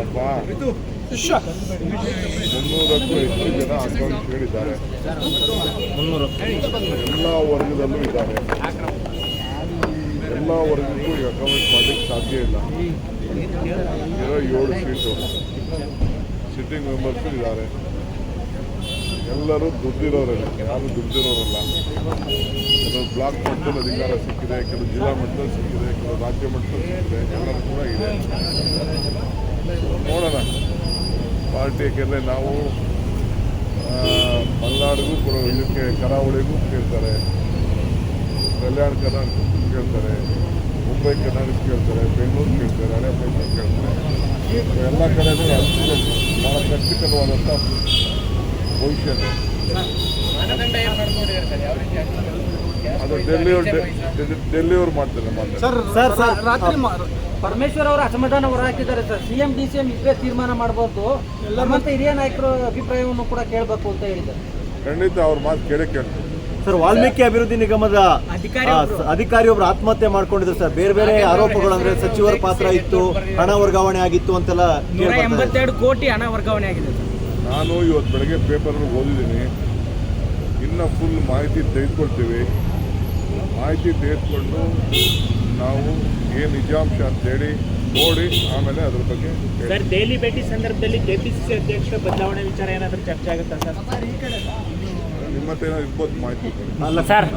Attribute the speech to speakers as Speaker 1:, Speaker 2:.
Speaker 1: ಅಪ್ಪ 300ಕ್ಕೂ ಹೆಚ್ಚು ಜನ ಅಕೌಂಟ್ ಹೇಳಿದ್ದಾರೆ. ಎಲ್ಲ ವರ್ಗದಲ್ಲೂ ಇದ್ದಾರೆ. ಎಲ್ಲ ವರ್ಗಕ್ಕೂ ಈಗ ಅಕೌಂಟ್ ಮಾಡಲಿಕ್ಕೆ ಸಾಧ್ಯ ಇಲ್ಲ. ಇರೋ 7 ಸೀಟು ಸಿಟ್ಟಿಂಗ್ ಮೆಂಬರ್ಸು ಇದ್ದಾರೆ. ಎಲ್ಲರೂ ದುಡ್ಡಿರೋರಲ್ಲ, ಯಾರು ದುಡ್ಡಿರೋರಲ್ಲ. ಕೆಲವು ಬ್ಲಾಕ್ ಮಟ್ಟದಲ್ಲಿ ಅಧಿಕಾರ ಸಿಕ್ಕಿದೆ, ಕೆಲವು ಜಿಲ್ಲಾ ಮಟ್ಟದಲ್ಲಿ ಸಿಕ್ಕಿದೆ, ಕೆಲವು ರಾಜ್ಯ ಮಟ್ಟದಲ್ಲಿ ಸಿಕ್ಕಿದೆ, ಎಲ್ಲರೂ ಕೂಡ ಇದೆ. ನೋಡೋಣ ಪಾರ್ಟಿ. ಯಾಕೆಂದರೆ ನಾವು ಮಲೆನಾಡಿಗೂ ಕೂಡ ಇದಕ್ಕೆ ಕರಾವಳಿಗೂ ಕೇಳ್ತಾರೆ, ಕಲ್ಯಾಣ ಕರ್ನಾಟಕ ಕೇಳ್ತಾರೆ, ಮುಂಬೈ ಕರ್ನಾಟಕ ಕೇಳ್ತಾರೆ, ಬೆಂಗಳೂರು ಕೇಳ್ತಾರೆ, ಹಳೆ ಮೈಸೂರು ಕೇಳ್ತಾರೆ. ಎಲ್ಲ ಕಡೆಯೂ ಭಾಳ ಕಷ್ಟಕರವಾದಂಥ ಭವಿಷ್ಯ. ಅದು ಡೆಲ್ಲಿಯವ್ರು ಮಾಡ್ತಾರೆ.
Speaker 2: ರಾತ್ರಿ ಪರಮೇಶ್ವರ್ ಅವರು ಅಸಮಾಧಾನ ಹೊರಹಾಕಿದ್ದಾರೆ ಸರ್. ಸಿಎಂ ಡಿಸಿಎಂ ಇಬ್ಬರೇ ತೀರ್ಮಾನ ಮಾಡಬಹುದು, ಮತ್ತೆ ಹಿರಿಯ ನಾಯಕರ ಅಭಿಪ್ರಾಯವನ್ನು ಕೂಡ ಕೇಳಬೇಕು ಅಂತ ಹೇಳಿದ್ದಾರೆ.
Speaker 1: ಖಂಡಿತ ಅವ್ರ ಮಾತು ಕೇಳ್ತಾರೆ
Speaker 3: ಸರ್. ವಾಲ್ಮೀಕಿ ಅಭಿವೃದ್ಧಿ ನಿಗಮದ ಅಧಿಕಾರಿ ಒಬ್ರು ಆತ್ಮಹತ್ಯೆ ಮಾಡ್ಕೊಂಡಿದ್ರು ಸರ್. ಬೇರೆ ಬೇರೆ ಆರೋಪಗಳು, ಅಂದ್ರೆ ಸಚಿವರ ಪಾತ್ರ ಇತ್ತು, ಹಣ ವರ್ಗಾವಣೆ ಆಗಿತ್ತು ಅಂತೆಲ್ಲ.
Speaker 2: 182 ಕೋಟಿ ಹಣ ವರ್ಗಾವಣೆ ಆಗಿದೆ.
Speaker 1: ನಾನು ಇವತ್ತು ಬೆಳಗ್ಗೆ ಪೇಪರಲ್ಲಿ ಓದಿದ್ದೀನಿ. ಇನ್ನು ಫುಲ್ ಮಾಹಿತಿ ತೆಗೆದುಕೊಳ್ತೀವಿ. ಮಾಹಿತಿ ತೆಗೆದುಕೊಂಡು ನಾವು ಏನು ನಿಜಾಂಶ ಅಂತೇಳಿ ನೋಡಿ ಆಮೇಲೆ ಅದ್ರ ಬಗ್ಗೆ.
Speaker 4: ಸರ್, ದೆಹಲಿ ಭೇಟಿ ಸಂದರ್ಭದಲ್ಲಿ ಕೆಪಿಸಿಸಿ ಅಧ್ಯಕ್ಷರ ಬದಲಾವಣೆ ವಿಚಾರ ಏನಾದರೂ ಚರ್ಚೆ ಆಗುತ್ತಾ ಸರ್?
Speaker 1: ನಿಮ್ಮ ಹತ್ರ ಏನಾದ್ರು ಇರ್ಬೋದು ಮಾಹಿತಿ.
Speaker 4: ಅಲ್ಲ ಸರ್.